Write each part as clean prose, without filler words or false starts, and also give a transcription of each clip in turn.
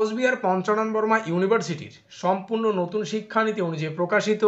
কোচবিহার পঞ্চানন বর্মা ইউনিভার্সিটির সম্পূর্ণ নতুন শিক্ষানীতি অনুযায়ী প্রকাশিত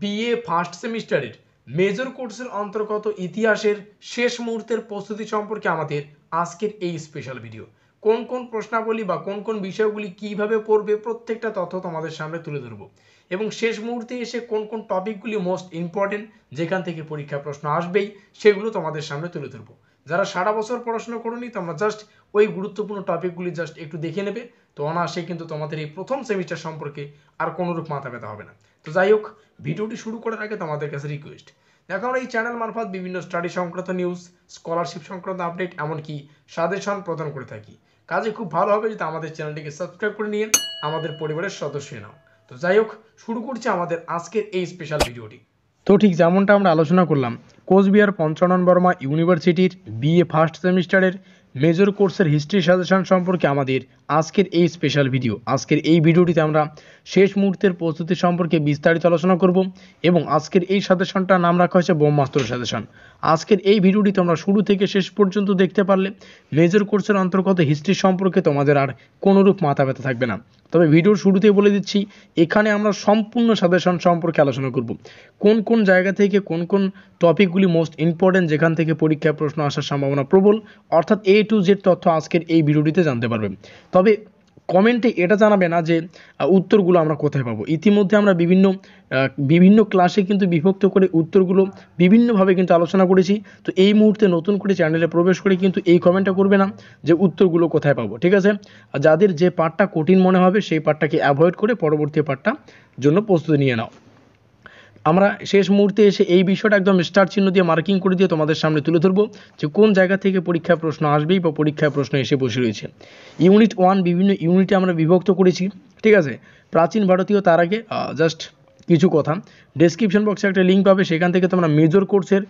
বিএ ফার্স্ট সেমিস্টারের মেজর কোর্সের অন্তর্গত ইতিহাসের শেষ মুহূর্তের প্রস্তুতি সম্পর্কে আমাদের আজকের এই স্পেশাল ভিডিও। কোন কোন প্রশ্নাবলী বা কোন কোন বিষয়গুলি কিভাবে পড়বে প্রত্যেকটা তথ্য তোমাদের সামনে তুলে ধরব এবং শেষ মুহূর্তে এসে কোন কোন টপিকগুলি মোস্ট ইম্পর্টেন্ট যেখান থেকে পরীক্ষা প্রশ্ন আসবেই সেগুলো তোমাদের সামনে তুলে ধরব। যারা সারা বছর পড়াশোনা করোনি তোমরা জাস্ট ওই গুরুত্বপূর্ণ টপিকগুলি জাস্ট একটু দেখে নেবে, তো অনায়াসে কিন্তু তোমাদের এই প্রথম সেমিস্টার সম্পর্কে আর কোনোরূপ মাথা ব্যথা হবে না। তো যাই হোক, ভিডিওটি শুরু করার আগে তোমাদের কাছে রিকোয়েস্ট, দেখো আমরা এই চ্যানেল মারফত বিভিন্ন স্টাডি সংক্রান্ত নিউজ, স্কলারশিপ সংক্রান্ত আপডেট, এমনকি সাজেশন প্রদান করে থাকি। কাজে খুব ভালো হবে যদি আমাদের চ্যানেলটিকে সাবস্ক্রাইব করে নিয়ে আমাদের পরিবারের সদস্য নাও। তো যাই হোক, শুরু করছি আমাদের আজকের এই স্পেশাল ভিডিওটি। তো ঠিক যেমনটা আমরা আলোচনা করলাম, কোচবিহার পঞ্চানন বর্মা ইউনিভার্সিটির বিএ ফার্স্ট সেমিস্টারের মেজর কোর্সের হিস্ট্রি সাজেশন সম্পর্কে আমাদের আজকের এই স্পেশাল ভিডিও। আজকের এই ভিডিওটিতে আমরা শেষ মুহূর্তের প্রস্তুতি সম্পর্কে বিস্তারিত আলোচনা করব এবং আজকের এই সাজেশনটার নাম রাখা হয়েছে ব্রহ্মাস্ত্র সাজেশন। আজকের এই ভিডিওটি তোমরা শুরু থেকে শেষ পর্যন্ত দেখতে পারলে মেজর কোর্সের অন্তর্গত হিস্ট্রি সম্পর্কে তোমাদের আর কোনোরূপ মাথা ব্যথা থাকবে না। তবে ভিডিওর শুরুতেই বলে দিচ্ছি, এখানে আমরা সম্পূর্ণ সাজেশন সম্পর্কে আলোচনা করব। কোন কোন জায়গা থেকে কোন কোন টপিকগুলি মোস্ট ইম্পর্টেন্ট যেখান থেকে পরীক্ষায় প্রশ্ন আসার সম্ভাবনা প্রবল, অর্থাৎ A to Z তথ্য আজকের এই ভিডিওটিতে জানতে পারবেন। তবে কমেন্টে এটা জানাবে না যে উত্তরগুলো আমরা কোথায় পাবো। ইতিমধ্যে আমরা বিভিন্ন ক্লাসে কিন্তু বিভক্ত করে উত্তরগুলো বিভিন্নভাবে কিন্তু আলোচনা করেছি। তো এই মুহূর্তে নতুন করে চ্যানেলে প্রবেশ করে কিন্তু এই কমেন্টটা করবে না যে উত্তরগুলো কোথায় পাবো, ঠিক আছে? আর যাদের যে পার্টটা কঠিন মনে হবে সেই পার্টটাকে অ্যাভয়েড করে পরবর্তী পার্টটার জন্য প্রস্তুতি নিয়ে নাও। আমরা শেষ মুহূর্তে এসে এই বিষয়টা একদম স্টার চিহ্ন দিয়ে মার্কিং করে দিয়ে তোমাদের সামনে তুলে ধরবো যে কোন জায়গা থেকে পরীক্ষায় প্রশ্ন আসবেই বা পরীক্ষায় প্রশ্ন এসে বসে রয়েছে। ইউনিট 1 বিভিন্ন ইউনিটে আমরা বিভক্ত করেছি, ঠিক আছে? প্রাচীন ভারতীয়, তার আগে জাস্ট কিছু কথা, ডেসক্রিপশন বক্সে একটা লিঙ্ক পাবে, সেখান থেকে তোমরা মেজর কোর্সের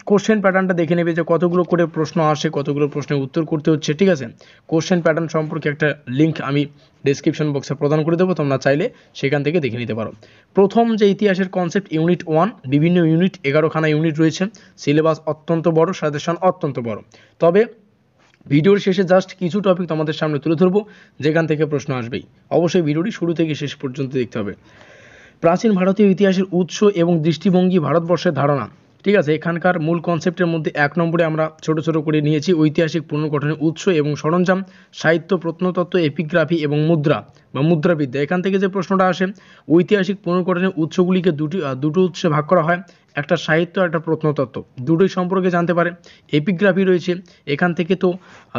কোশ্চেন প্যাটার্নটা দেখে নেবে যে কতগুলো করে প্রশ্ন আসে, কতগুলো প্রশ্নের উত্তর করতে হচ্ছে, ঠিক আছে? কোশ্চেন প্যাটার্ন সম্পর্কে একটা লিঙ্ক আমি ডেসক্রিপশন বক্সে প্রদান করে দেবো, তোমরা চাইলে সেখান থেকে দেখে নিতে পারো। প্রথম যে ইতিহাসের কনসেপ্ট ইউনিট 1, বিভিন্ন ইউনিট, 11খানা ইউনিট রয়েছে, সিলেবাস অত্যন্ত বড়, সাজেশন অত্যন্ত বড়। তবে ভিডিওর শেষে জাস্ট কিছু টপিক তোমাদের সামনে তুলে ধরবো যেখান থেকে প্রশ্ন আসবেই। অবশ্যই ভিডিওটি শুরু থেকে শেষ পর্যন্ত দেখতে হবে। প্রাচীন ভারতীয় ইতিহাসের উৎস এবং দৃষ্টিভঙ্গি, ভারতবর্ষের ধারণা, ঠিক আছে? এখানকার মূল কনসেপ্টের মধ্যে 1 নম্বরে আমরা ছোট ছোট করে নিয়েছি ঐতিহাসিক পুনর্গঠনের উৎস এবং সরঞ্জাম, সাহিত্য, প্রত্নতত্ত্ব, এপিগ্রাফি এবং মুদ্রা বা মুদ্রাবিদ্যা। এখান থেকে যে প্রশ্নটা আসে, ঐতিহাসিক পুনর্গঠনের উৎসগুলিকে দুটো উৎসে ভাগ করা হয়, একটা সাহিত্য, একটা প্রত্নতত্ত্ব, দুটোই সম্পর্কে জানতে পারে। এপিগ্রাফি রয়েছে, এখান থেকে তো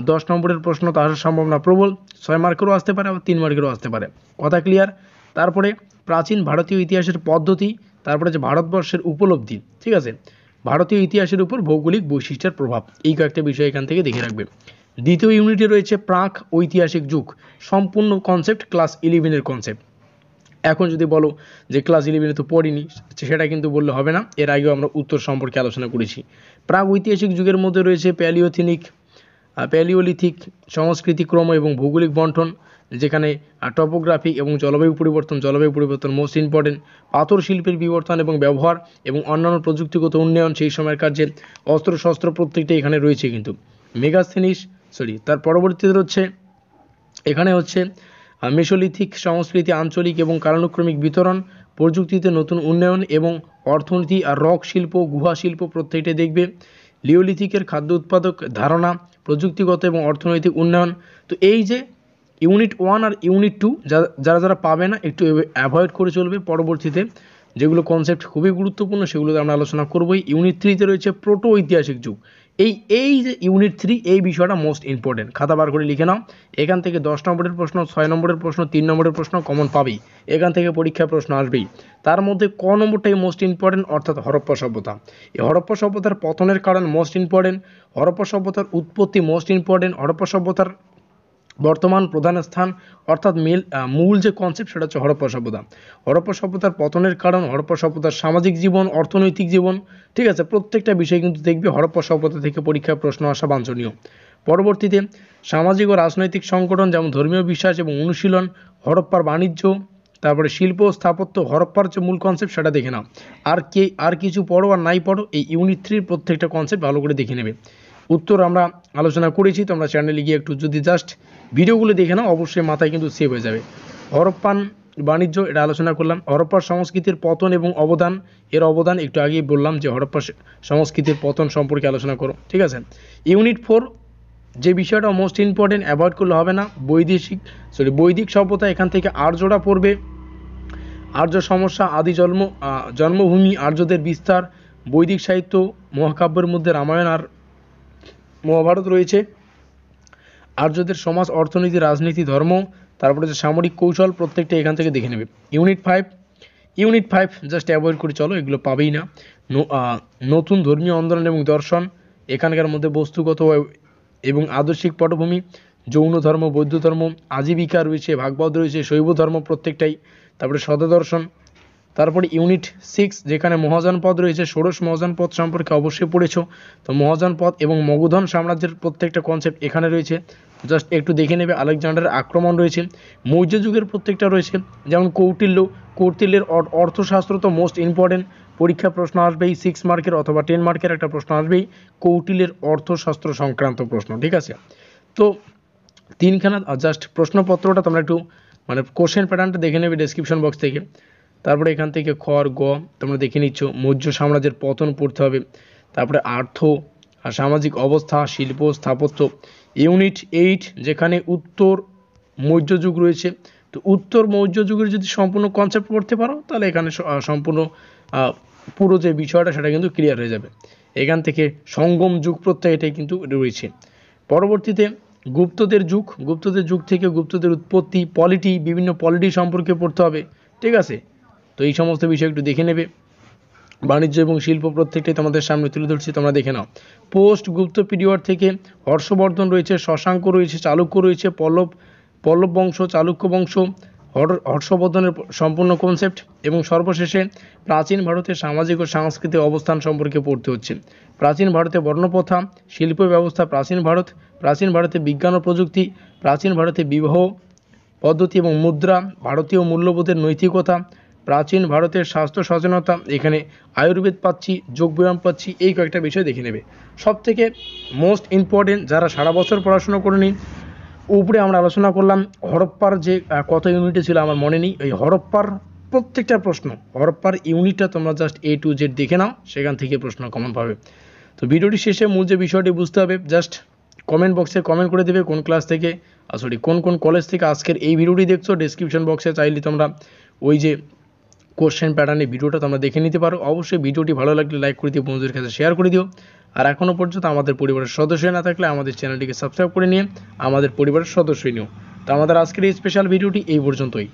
10 নম্বরের প্রশ্ন তো আসার সম্ভাবনা প্রবল, 6 মার্কেরও আসতে পারে, আবার 3 মার্কেরও আসতে পারে। কথা ক্লিয়ার? তারপরে প্রাচীন ভারতীয় ইতিহাসের পদ্ধতি, তারপরে যে ভারতবর্ষের উপলব্ধি, ঠিক আছে? ভারতীয় ইতিহাসের উপর ভৌগোলিক বৈশিষ্ট্যের প্রভাব, এই কয়েকটা বিষয় এখান থেকে দেখে রাখবে। দ্বিতীয় ইউনিটে রয়েছে প্রাক ঐতিহাসিক যুগ, সম্পূর্ণ কনসেপ্ট ক্লাস 11-এর কনসেপ্ট। এখন যদি বলো যে ক্লাস 11-এ তো পড়িনি, সেটা কিন্তু বললে হবে না, এর আগেও আমরা উত্তর সম্পর্কে আলোচনা করেছি। প্রাক ঐতিহাসিক যুগের মধ্যে রয়েছে প্যালিওলিথিক সংস্কৃতি ক্রম এবং ভৌগোলিক বন্টন, যেখানে টপোগ্রাফি এবং জলবায়ু পরিবর্তন মোস্ট ইম্পর্টেন্ট। পাথর শিল্পের বিবর্তন এবং ব্যবহার এবং অন্যান্য প্রযুক্তিগত উন্নয়ন, সেই সময়কার যে অস্ত্রশস্ত্র প্রত্যেকটা এখানে রয়েছে কিন্তু। মেগাস্থেনিস তার পরবর্তীতে এখানে হচ্ছে মেসোলিথিক সংস্কৃতি, আঞ্চলিক এবং কালানুক্রমিক বিতরণ, প্রযুক্তিতে নতুন উন্নয়ন এবং অর্থনীতি আর রক শিল্প, গুহা শিল্প প্রত্যেকটাই দেখবে। লিওলিথিকের খাদ্য উৎপাদক ধারণা, প্রযুক্তিগত এবং অর্থনৈতিক উন্নয়ন। তো এই যে ইউনিট 1 আর ইউনিট 2 যারা পাবে না একটু অ্যাভয়েড করে চলবে, পরবর্তীতে যেগুলো কনসেপ্ট খুবই গুরুত্বপূর্ণ সেগুলো আমরা আলোচনা করবোই। ইউনিট 3-তে রয়েছে প্রোটো ঐতিহাসিক যুগ। এই যে ইউনিট 3, এই বিষয়টা মোস্ট ইম্পর্টেন্ট, খাতা বার করে লিখে নাও। এখান থেকে 10 নম্বরের প্রশ্ন, 6 নম্বরের প্রশ্ন, 3 নম্বরের প্রশ্ন কমন পাবেই, এখান থেকে পরীক্ষায় প্রশ্ন আসবেই। তার মধ্যে ক নম্বরটাই মোস্ট ইম্পর্টেন্ট, অর্থাৎ হরপ্পা সভ্যতা। এই হরপ্পা সভ্যতার পতনের কারণ মোস্ট ইম্পর্টেন্ট, হরপ্পা সভ্যতার উৎপত্তি মোস্ট ইম্পর্টেন্ট, হরপ্পা সভ্যতার বর্তমান প্রধান স্থান, অর্থাৎ মূল যে কনসেপ্ট সেটা হচ্ছে হরপ্পা সভ্যতা। হরপ্পা সভ্যতার পতনের কারণ, হরপ্পা সভ্যতার সামাজিক জীবন, অর্থনৈতিক জীবন, ঠিক আছে? প্রত্যেকটা বিষয় কিন্তু দেখবে হরপ্পা সভ্যতা থেকে পরীক্ষায় প্রশ্ন আসা বাঞ্ছনীয়। পরবর্তীতে সামাজিক ও রাজনৈতিক সংগঠন, যেমন ধর্মীয় বিশ্বাস এবং অনুশীলন, হরপ্পার বাণিজ্য, তারপরে শিল্প স্থাপত্য, হরপ্পার যে মূল কনসেপ্ট সেটা দেখে নাও। আর কিছু পড়ো আর নাই পড়ো, এই ইউনিট 3 প্রত্যেকটা কনসেপ্ট ভালো করে দেখে নেবে। উত্তর আমরা আলোচনা করেছি। তোমরা চ্যানেলে গিয়ে একটু যদি জাস্ট ভিডিওগুলো দেখে নাও অবশ্যই মাথায় কিন্তু সেভ হয়ে যাবে। হরপ্পান বাণিজ্য এটা আলোচনা করলাম। হরপ্পার সংস্কৃতির পতন এবং অবদান, এর অবদান একটু আগেই বললাম যে হরপ্পা সংস্কৃতির পতন সম্পর্কে আলোচনা করো, ঠিক আছে। ইউনিট 4 যে বিষয়টা মোস্ট ইম্পর্টেন্ট, অ্যাভয়েড করলে হবে না, বৈদিক সভ্যতা, এখান থেকে আর্যরা পড়বে। আর্য সমস্যা, আদি জন্মভূমি, আর্যদের বিস্তার, বৈদিক সাহিত্য, মহাকাব্যের মধ্যে রামায়ণ আর মহাভারত রয়েছে। আর্যদের সমাজ, অর্থনীতি, রাজনীতি, ধর্ম, তারপরে যে সামরিক কৌশল, প্রত্যেকটা এখান থেকে দেখে নেবে। ইউনিট 5 জাস্ট অ্যাভয়েড করে চলো, এগুলো পাবেই না। নতুন ধর্মীয় আন্দোলন এবং দর্শন, এখানকার মধ্যে বস্তুগত এবং আদর্শিক পটভূমি, যৌন ধর্ম, বৌদ্ধ ধর্ম, আজীবিকা রয়েছে, ভাগবত রয়েছে, শৈব ধর্ম প্রত্যেকটাই, তারপরে সদদর্শন। তারপরে ইউনিট 6 যেখানে মহাজনপদ রয়েছে, ষোড়শ মহাজনপদ সম্পর্কে অবশ্যই পড়েছ। তো মহাজনপদ এবং মগধন সাম্রাজ্যের প্রত্যেকটা কনসেপ্ট এখানে রয়েছে, জাস্ট একটু দেখে নেবে। আলেকজান্ডারের আক্রমণ রয়েছে, মৌর্য যুগের প্রত্যেকটা রয়েছে, যেমন কৌটিল্যের অর্থশাস্ত্র তো মোস্ট ইম্পর্টেন্ট, পরীক্ষা প্রশ্ন আসবেই, 6 মার্কের অথবা 10 মার্কের একটা প্রশ্ন আসবেই কৌটিল্যের অর্থশাস্ত্র সংক্রান্ত প্রশ্ন, ঠিক আছে। তো তিনখানা জাস্ট প্রশ্নপত্রটা তোমরা একটু মানে কোশ্চেন প্যাটার্নটা দেখে নেবে ডেসক্রিপশন বক্স থেকে। তারপরে এখান থেকে খ আর গ তোমরা দেখে নিচ্ছ, মৌর্য সাম্রাজ্যের পতন পড়তে হবে। তারপরে আর্থ আর সামাজিক অবস্থা, শিল্প, স্থাপত্য। ইউনিট 8 যেখানে উত্তর মৌর্য যুগ রয়েছে, তো উত্তর মৌর্য যুগের যদি সম্পূর্ণ কনসেপ্ট পড়তে পারো তাহলে এখানে সম্পূর্ণ পুরো যে বিষয়টা সেটা কিন্তু ক্লিয়ার হয়ে যাবে। এখান থেকে সঙ্গম যুগ প্রত্যয় এটাই কিন্তু রয়েছে। পরবর্তীতে গুপ্তদের যুগ থেকে গুপ্তদের উৎপত্তি, বিভিন্ন পলিটি সম্পর্কে পড়তে হবে, ঠিক আছে। তো এই সমস্ত বিষয় একটু দেখে নেবে। বাণিজ্য এবং শিল্প প্রত্যেকটাই তোমাদের সামনে তুলে ধরছি, তোমরা দেখে নাও। পোস্ট গুপ্ত পিরিয়ড থেকে হর্ষবর্ধন রয়েছে, শশাঙ্ক রয়েছে, চালুক্য রয়েছে, পল্লব বংশ, চালুক্য বংশ, হর্ষবর্ধনের সম্পূর্ণ কনসেপ্ট, এবং সর্বশেষে প্রাচীন ভারতের সামাজিক ও সাংস্কৃতিক অবস্থান সম্পর্কে পড়তে হচ্ছে। প্রাচীন ভারতে বর্ণপ্রথা, শিল্প ব্যবস্থা, প্রাচীন ভারতে বিজ্ঞান ও প্রযুক্তি, প্রাচীন ভারতে বিবাহ পদ্ধতি এবং মুদ্রা, ভারতীয় মূল্যবোধের নৈতিকতা, প্রাচীন ভারতের স্বাস্থ্য সচেতনতা, এখানে আয়ুর্বেদ পাচ্ছি, যোগব্যায়াম পাচ্ছি, এই কয়েকটা বিষয় দেখে নেবে। সবথেকে মোস্ট ইম্পর্টেন্ট যারা সারা বছর পড়াশোনা করেনি, উপরে আমরা আলোচনা করলাম হরপ্পার যে কত ইউনিটে ছিল আমার মনে নেই, ওই হরপ্পার প্রত্যেকটা প্রশ্ন, হরপ্পার ইউনিটটা তোমরা জাস্ট A to Z দেখে নাও, সেখান থেকে প্রশ্ন কমন পাবে। তো ভিডিওটি শেষে মূল যে বিষয়টি বুঝতে হবে, জাস্ট কমেন্ট বক্সে কমেন্ট করে দেবে কোন ক্লাস থেকে কোন কলেজ থেকে আজকের এই ভিডিওটি দেখছো। ডেসক্রিপশন বক্সে চাইলে তোমরা ওই যে কোশ্চেন প্যাটার্নের ভিডিওটা তোমরা দেখে নিতে পারো। অবশ্যই ভিডিওটি ভালো লাগলে লাইক করে দিও, বন্ধুদের কাছে শেয়ার করে দিও। আর এখনও পর্যন্ত আমাদের পরিবারের সদস্য না থাকলে আমাদের চ্যানেলটিকে সাবস্ক্রাইব করে নিয়ে আমাদের পরিবারের সদস্য নিও। তো আমাদের আজকের এই স্পেশাল ভিডিওটি এই পর্যন্তই।